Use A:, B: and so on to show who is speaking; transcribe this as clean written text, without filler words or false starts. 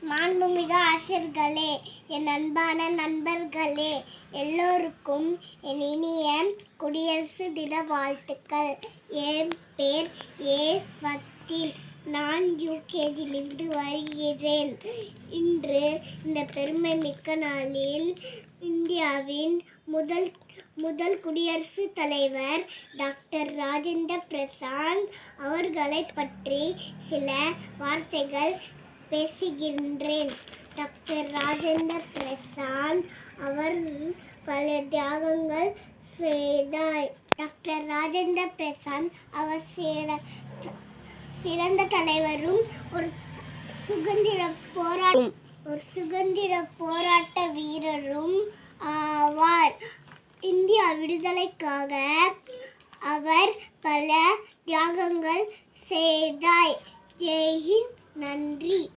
A: மாண்புமிகு ஆசிரியர்களே, என் அன்பான நண்பர்களே, எல்லோருக்கும் என் இனிய குடியரசு தின வாழ்த்துக்கள். என் பேர் ஏ. ஃபத்தீன். நான் யூகேஜியிலிருந்து வருகிறேன். இன்று இந்த பெருமை மிக்க நாளில் இந்தியாவின் முதல் குடியரசுத் தலைவர் டாக்டர் ராஜேந்திர பிரசாத் அவர்களை பற்றி சில வார்த்தைகள் பேசுகின்றேன். டாக்டர் ராஜேந்திர பிரசாத் அவர் பல தியாகங்கள் செய்தார். டாக்டர் ராஜேந்திர பிரசாத் அவர் சிறந்த தலைவரும் ஒரு சுதந்திர போராட்ட வீரரும் ஆவார். இந்தியா விடுதலைக்காக அவர் பல தியாகங்கள் செய்தார். ஜெய் ஹிந்த். நன்றி.